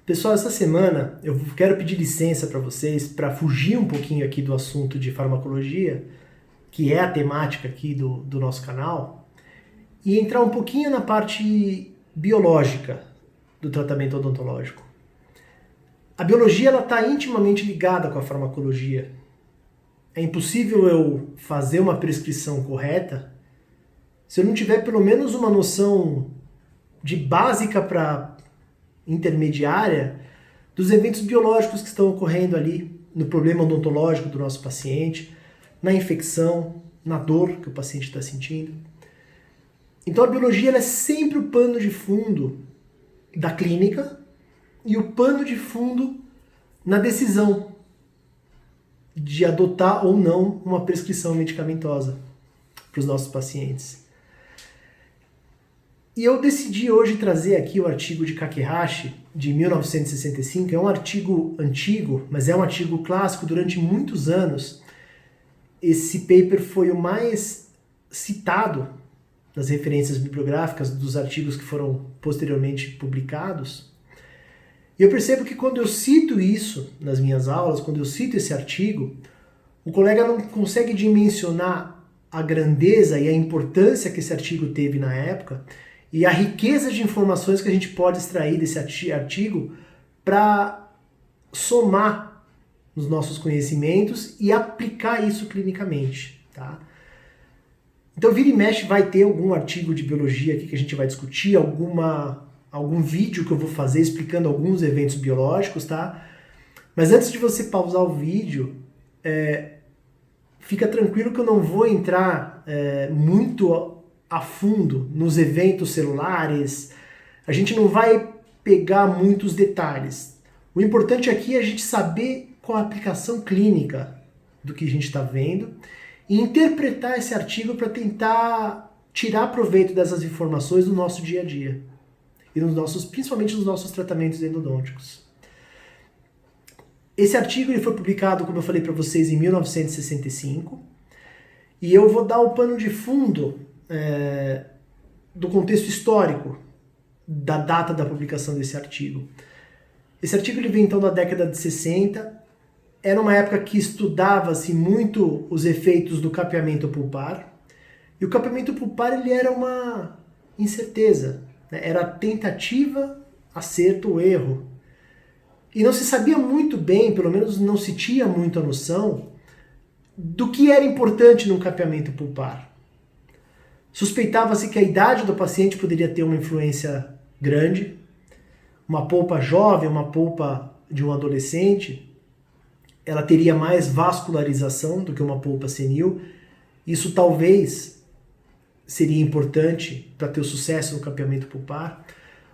Pessoal, essa semana eu quero pedir licença para vocês para fugir um pouquinho aqui do assunto de farmacologia, que é a temática aqui do nosso canal, e entrar um pouquinho na parte biológica do tratamento odontológico. A biologia está intimamente ligada com a farmacologia. É impossível eu fazer uma prescrição correta se eu não tiver pelo menos uma noção de básica para intermediária dos eventos biológicos que estão ocorrendo ali no problema odontológico do nosso paciente, na infecção, na dor que o paciente está sentindo. Então a biologia ela é sempre o pano de fundo da clínica e o pano de fundo na decisão de adotar ou não uma prescrição medicamentosa para os nossos pacientes. E eu decidi hoje trazer aqui o artigo de Kakehashi, de 1965. É um artigo antigo, mas é um artigo clássico durante muitos anos. Esse paper foi o mais citado nas referências bibliográficas dos artigos que foram posteriormente publicados. E eu percebo que quando eu cito isso nas minhas aulas, quando eu cito esse artigo, o colega não consegue dimensionar a grandeza e a importância que esse artigo teve na época e a riqueza de informações que a gente pode extrair desse artigo para somar nos nossos conhecimentos e aplicar isso clinicamente, tá? Então, vira e mexe, vai ter algum artigo de biologia aqui que a gente vai discutir, algum vídeo que eu vou fazer explicando alguns eventos biológicos, tá? Mas antes de você pausar o vídeo, fica tranquilo que eu não vou entrar muito a fundo nos eventos celulares, a gente não vai pegar muitos detalhes. O importante aqui é a gente saber qual a aplicação clínica do que a gente está vendo e interpretar esse artigo para tentar tirar proveito dessas informações do nosso dia a dia e principalmente nos nossos tratamentos endodônticos. Esse artigo ele foi publicado, como eu falei para vocês, em 1965 e eu vou dar o pano de fundo do contexto histórico da data da publicação desse artigo. Esse artigo ele vem então da década de 60, era uma época que estudava-se muito os efeitos do capeamento pulpar, e o capeamento pulpar ele era uma incerteza, né? Era tentativa, acerto ou erro. E não se sabia muito bem, pelo menos não se tinha muita noção, do que era importante num capeamento pulpar. Suspeitava-se que a idade do paciente poderia ter uma influência grande, uma polpa jovem, uma polpa de um adolescente, ela teria mais vascularização do que uma polpa senil. Isso talvez seria importante para ter o sucesso no capeamento pulpar.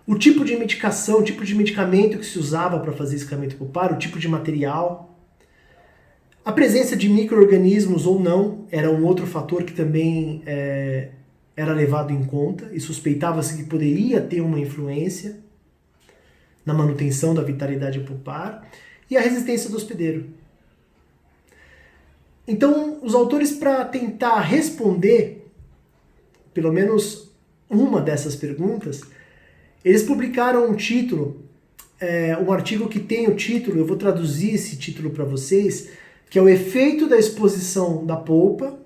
O tipo de medicação, o tipo de medicamento que se usava para fazer esse capeamento pulpar, o tipo de material. A presença de micro-organismos ou não era um outro fator que também era levado em conta e suspeitava-se que poderia ter uma influência na manutenção da vitalidade pulpar e a resistência do hospedeiro. Então, os autores, para tentar responder pelo menos uma dessas perguntas, eles publicaram um título, um artigo que tem o título, eu vou traduzir esse título para vocês, que é o efeito da exposição da polpa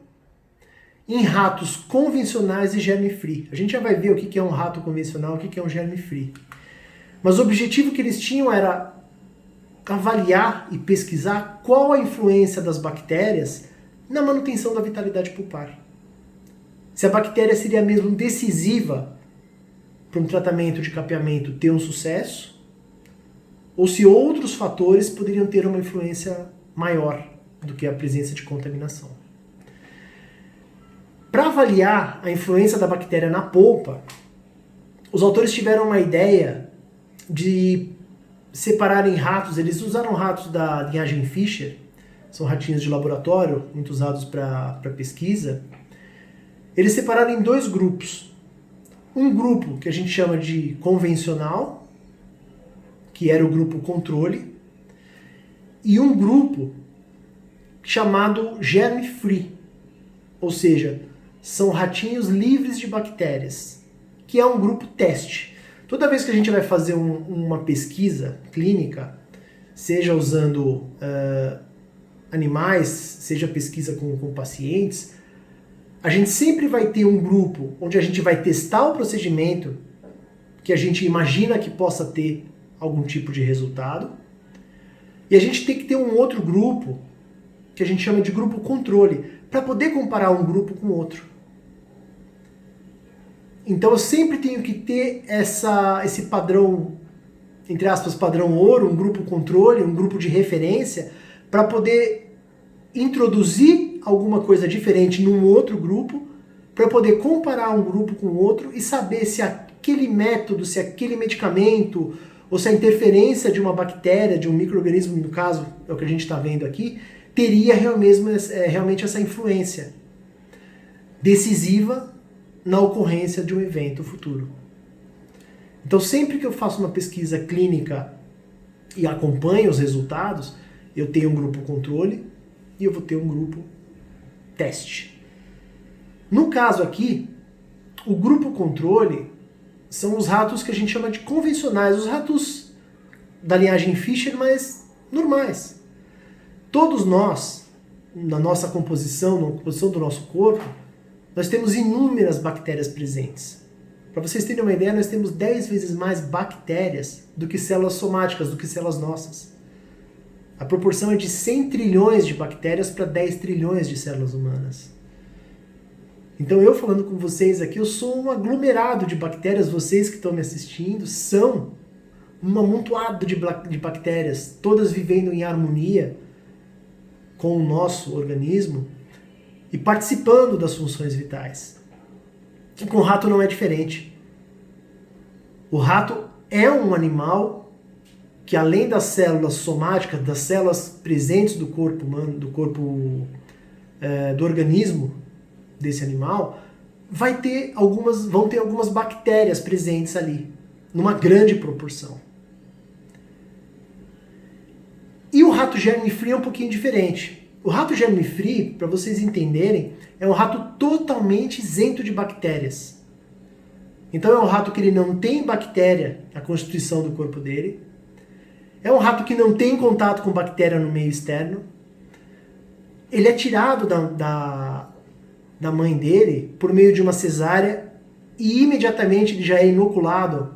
em ratos convencionais e germe-free. A gente já vai ver o que é um rato convencional e o que é um germe-free. Mas o objetivo que eles tinham era avaliar e pesquisar qual a influência das bactérias na manutenção da vitalidade pulpar. Se a bactéria seria mesmo decisiva para um tratamento de capeamento ter um sucesso, ou se outros fatores poderiam ter uma influência maior do que a presença de contaminação. Para avaliar a influência da bactéria na polpa, os autores tiveram uma ideia de separarem ratos. Eles usaram ratos da linhagem Fischer, são ratinhos de laboratório, muito usados para pesquisa. Eles separaram em dois grupos. Um grupo que a gente chama de convencional, que era o grupo controle, e um grupo chamado germe-free, ou seja, são ratinhos livres de bactérias, que é um grupo teste. Toda vez que a gente vai fazer uma pesquisa clínica, seja usando animais, seja pesquisa com pacientes, a gente sempre vai ter um grupo onde a gente vai testar o procedimento que a gente imagina que possa ter algum tipo de resultado, e a gente tem que ter um outro grupo que a gente chama de grupo controle, para poder comparar um grupo com outro. Então eu sempre tenho que ter esse padrão, entre aspas, padrão ouro, um grupo controle, um grupo de referência, para poder introduzir alguma coisa diferente num outro grupo, para poder comparar um grupo com o outro e saber se aquele método, se aquele medicamento, ou se a interferência de uma bactéria, de um micro-organismo, no caso, é o que a gente está vendo aqui, teria realmente essa influência decisiva na ocorrência de um evento futuro. Então, sempre que eu faço uma pesquisa clínica e acompanho os resultados, eu tenho um grupo controle e eu vou ter um grupo teste. No caso aqui, o grupo controle são os ratos que a gente chama de convencionais, os ratos da linhagem Fischer, mas normais. Todos nós, na nossa composição, na composição do nosso corpo, nós temos inúmeras bactérias presentes. Para vocês terem uma ideia, nós temos 10 vezes mais bactérias do que células somáticas, do que células nossas. A proporção é de 100 trilhões de bactérias para 10 trilhões de células humanas. Então eu falando com vocês aqui, eu sou um aglomerado de bactérias, vocês que estão me assistindo são um amontoado de bactérias, todas vivendo em harmonia com o nosso organismo e participando das funções vitais. E com o rato não é diferente. O rato é um animal que, além das células somáticas, das células presentes do corpo humano, do organismo desse animal, vão ter algumas bactérias presentes ali, numa grande proporção. E o rato germe-free é um pouquinho diferente. O rato germe-free, para vocês entenderem, é um rato totalmente isento de bactérias. Então é um rato que ele não tem bactéria na constituição do corpo dele. É um rato que não tem contato com bactéria no meio externo. Ele é tirado da mãe dele por meio de uma cesárea e imediatamente ele já é inoculado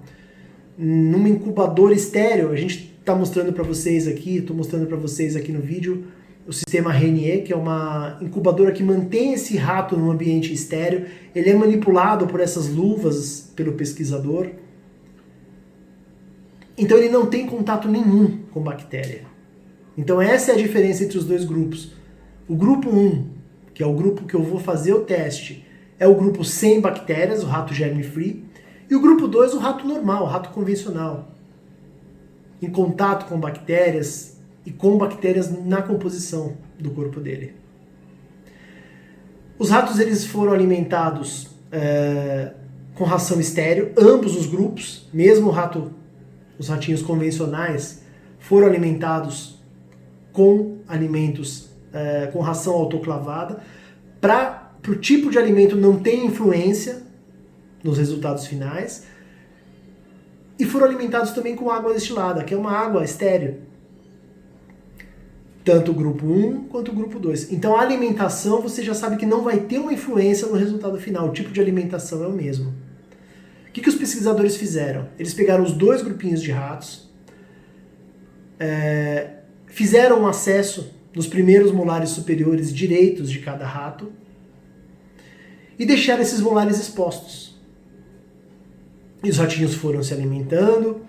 numa incubadora estéreo. A gente está mostrando para vocês aqui, estou mostrando para vocês aqui no vídeo o sistema Renier, que é uma incubadora que mantém esse rato num ambiente estéreo. Ele é manipulado por essas luvas pelo pesquisador. Então ele não tem contato nenhum com bactéria. Então essa é a diferença entre os dois grupos. O grupo 1, que é o grupo que eu vou fazer o teste, é o grupo sem bactérias, o rato germe-free. E o grupo 2, o rato normal, o rato convencional, em contato com bactérias e com bactérias na composição do corpo dele. Os ratos eles foram alimentados com ração estéreo, ambos os grupos, mesmo os ratinhos convencionais foram alimentados com alimentos, com ração autoclavada, para o tipo de alimento não ter influência nos resultados finais, e foram alimentados também com água destilada, que é uma água estéreo. Tanto o grupo 1 quanto o grupo 2. Então a alimentação você já sabe que não vai ter uma influência no resultado final, o tipo de alimentação é o mesmo. O que os pesquisadores fizeram? Eles pegaram os dois grupinhos de ratos, fizeram um acesso nos primeiros molares superiores direitos de cada rato e deixaram esses molares expostos. E os ratinhos foram se alimentando,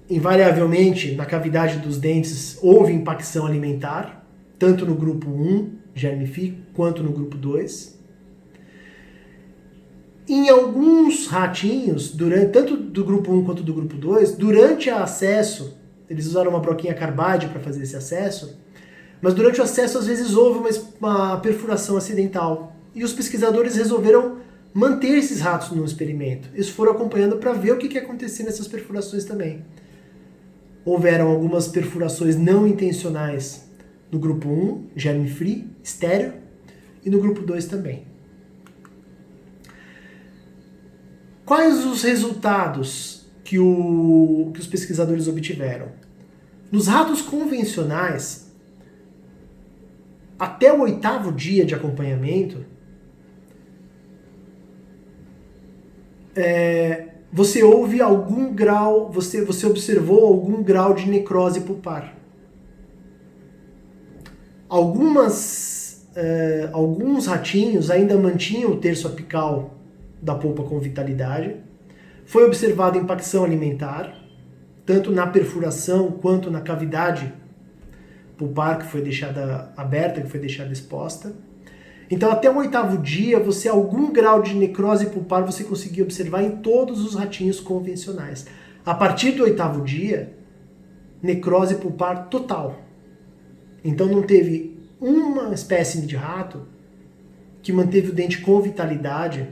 invariavelmente na cavidade dos dentes houve impacção alimentar, tanto no grupo 1, germe-free, quanto no grupo 2. Em alguns ratinhos, tanto do grupo 1 quanto do grupo 2, durante o acesso, eles usaram uma broquinha carbide para fazer esse acesso, mas durante o acesso às vezes houve uma perfuração acidental. E os pesquisadores resolveram manter esses ratos no experimento. Eles foram acompanhando para ver o que ia acontecer nessas perfurações também. Houveram algumas perfurações não intencionais no grupo 1, germe-free, estéreo, e no grupo 2 também. Quais os resultados que os pesquisadores obtiveram? Nos ratos convencionais, até o 8º dia de acompanhamento, você houve algum grau, você observou algum grau de necrose pulpar. Alguns ratinhos ainda mantinham o terço apical da polpa com vitalidade. Foi observada impacção alimentar, tanto na perfuração quanto na cavidade pulpar que foi deixada aberta, que foi deixada exposta. Então, até o 8º dia, algum grau de necrose pulpar você conseguia observar em todos os ratinhos convencionais. A partir do 8º dia, necrose pulpar total. Então, não teve uma espécime de rato que manteve o dente com vitalidade,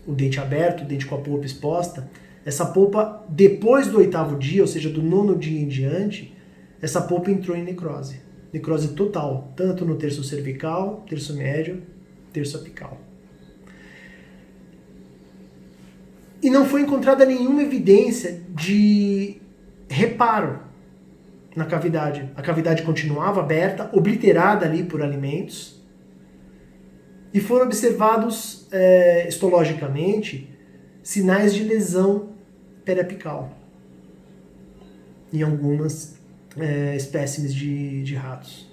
o dente aberto, o dente com a polpa exposta. Essa polpa, depois do 8º dia, ou seja, do 9º dia em diante, essa polpa entrou em necrose. Necrose total, tanto no terço cervical, terço médio, terço apical. E não foi encontrada nenhuma evidência de reparo na cavidade. A cavidade continuava aberta, obliterada ali por alimentos. E foram observados histologicamente sinais de lesão periapical em algumas espécimes de ratos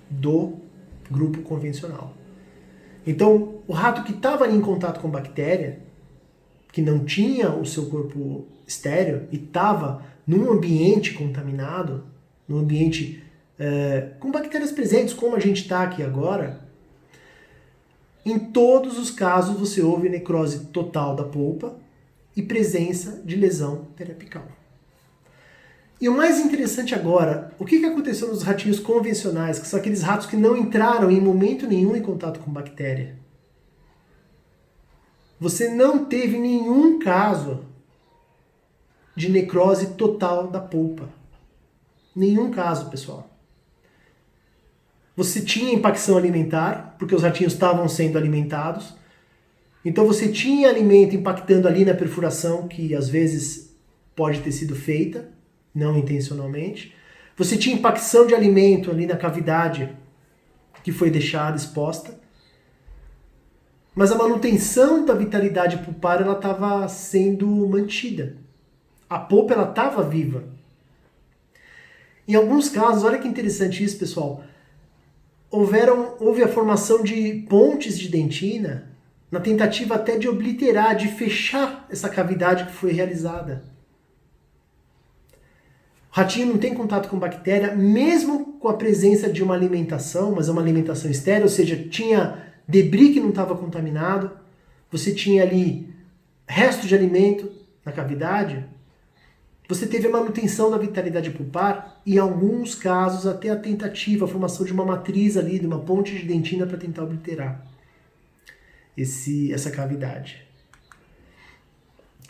do grupo convencional. Então, o rato que estava em contato com bactéria, que não tinha o seu corpo estéreo e estava num ambiente contaminado, num ambiente com bactérias presentes, como a gente está aqui agora, em todos os casos você houve necrose total da polpa e presença de lesão periapical. E o mais interessante agora, o que aconteceu nos ratinhos convencionais, que são aqueles ratos que não entraram em momento nenhum em contato com bactéria? Você não teve nenhum caso de necrose total da polpa. Nenhum caso, pessoal. Você tinha impacção alimentar, porque os ratinhos estavam sendo alimentados. Então você tinha alimento impactando ali na perfuração, que às vezes pode ter sido feita, não intencionalmente. Você tinha impacção de alimento ali na cavidade que foi deixada exposta. Mas a manutenção da vitalidade pulpar ela estava sendo mantida. A polpa ela estava viva. Em alguns casos, olha que interessante isso, pessoal. Houve a formação de pontes de dentina na tentativa até de obliterar, de fechar essa cavidade que foi realizada. O ratinho não tem contato com bactéria, mesmo com a presença de uma alimentação, mas é uma alimentação estéril, ou seja, tinha debris que não estava contaminado, você tinha ali resto de alimento na cavidade, você teve a manutenção da vitalidade pulpar e, em alguns casos, até a tentativa, a formação de uma matriz ali, de uma ponte de dentina para tentar obliterar essa cavidade.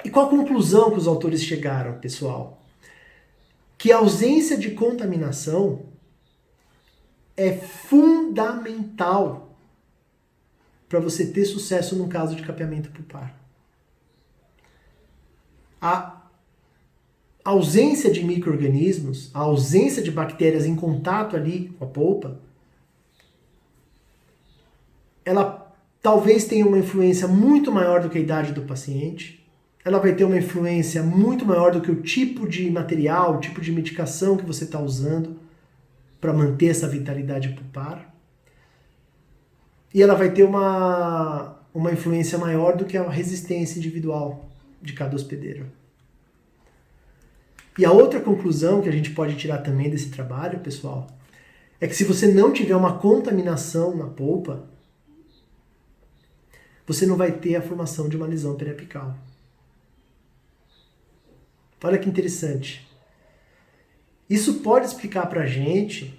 E qual a conclusão que os autores chegaram, pessoal? Que a ausência de contaminação é fundamental para você ter sucesso no caso de capeamento pulpar. A ausência de micro-organismos, a ausência de bactérias em contato ali com a polpa, ela talvez tenha uma influência muito maior do que a idade do paciente, ela vai ter uma influência muito maior do que o tipo de material, o tipo de medicação que você está usando para manter essa vitalidade pulpar. E ela vai ter uma influência maior do que a resistência individual de cada hospedeiro. E a outra conclusão que a gente pode tirar também desse trabalho, pessoal, é que se você não tiver uma contaminação na polpa, você não vai ter a formação de uma lesão periapical. Olha que interessante. Isso pode explicar pra gente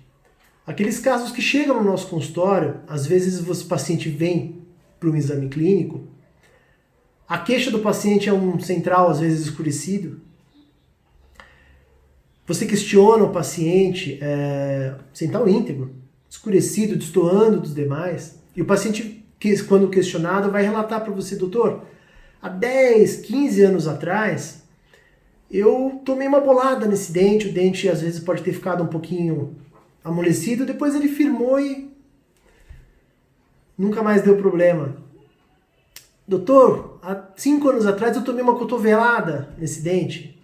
aqueles casos que chegam no nosso consultório, às vezes o paciente vem para um exame clínico, a queixa do paciente é um central, às vezes escurecido. Você questiona o paciente, central íntegro, escurecido, destoando dos demais, e o paciente, quando questionado, vai relatar para você, doutor, Há 10, 15 anos atrás, eu tomei uma bolada nesse dente, o dente às vezes pode ter ficado um pouquinho amolecido, depois ele firmou e nunca mais deu problema. Doutor, há 5 anos atrás eu tomei uma cotovelada nesse dente.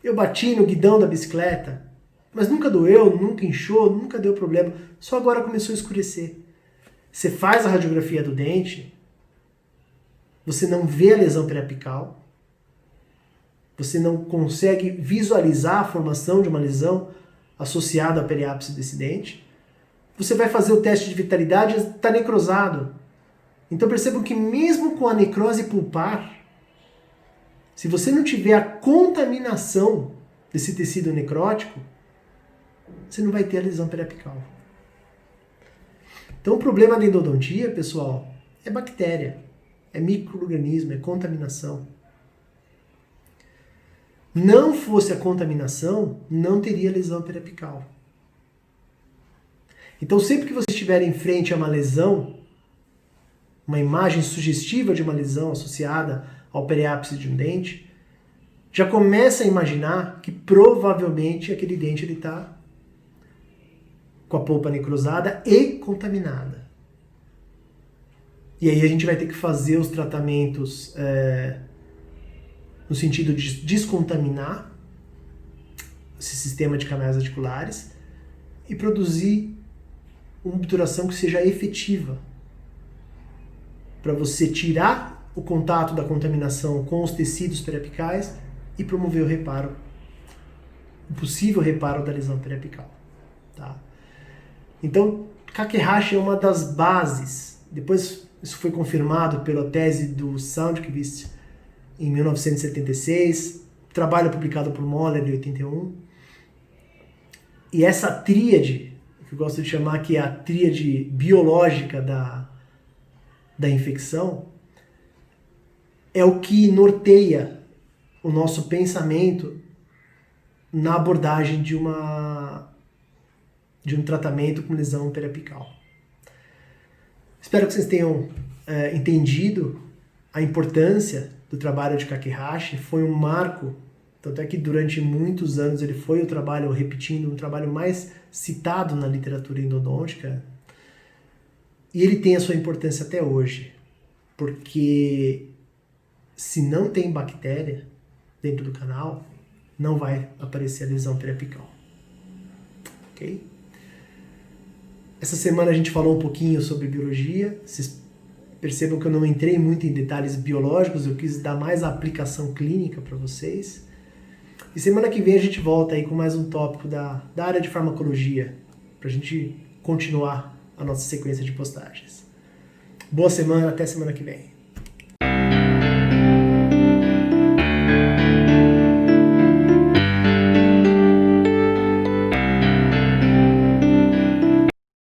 Eu bati no guidão da bicicleta, mas nunca doeu, nunca inchou, nunca deu problema. Só agora começou a escurecer. Você faz a radiografia do dente, você não vê a lesão periapical, você não consegue visualizar a formação de uma lesão associada à periápse desse dente. Você vai fazer o teste de vitalidade e está necrosado. Então percebam que mesmo com a necrose pulpar, se você não tiver a contaminação desse tecido necrótico, você não vai ter a lesão periapical. Então o problema da endodontia, pessoal, é bactéria, é micro-organismo, é contaminação. Não fosse a contaminação, não teria lesão periapical. Então sempre que você estiver em frente a uma lesão, uma imagem sugestiva de uma lesão associada ao periápse de um dente, já começa a imaginar que provavelmente aquele dente está com a polpa necrosada e contaminada. E aí a gente vai ter que fazer os tratamentos no sentido de descontaminar esse sistema de canais articulares e produzir uma obturação que seja efetiva para você tirar o contato da contaminação com os tecidos periapicais e promover o reparo, o possível reparo da lesão periapical. Tá? Então, Kakehashi é uma das bases. Depois isso foi confirmado pela tese do Sandqvist em 1976, trabalho publicado por Moller em 81. E essa tríade, que eu gosto de chamar que é a tríade biológica da infecção, é o que norteia o nosso pensamento na abordagem de um tratamento com lesão periapical. Espero que vocês tenham entendido a importância do trabalho de Kakehashi. Foi um marco, tanto é que durante muitos anos ele foi o trabalho, repetindo, um trabalho mais citado na literatura endodôntica, e ele tem a sua importância até hoje, porque se não tem bactéria dentro do canal, não vai aparecer a lesão periapical. Ok? Essa semana a gente falou um pouquinho sobre biologia. Vocês percebam que eu não entrei muito em detalhes biológicos, eu quis dar mais a aplicação clínica para vocês. E semana que vem a gente volta aí com mais um tópico da área de farmacologia, para a gente continuar a nossa sequência de postagens. Boa semana, até semana que vem.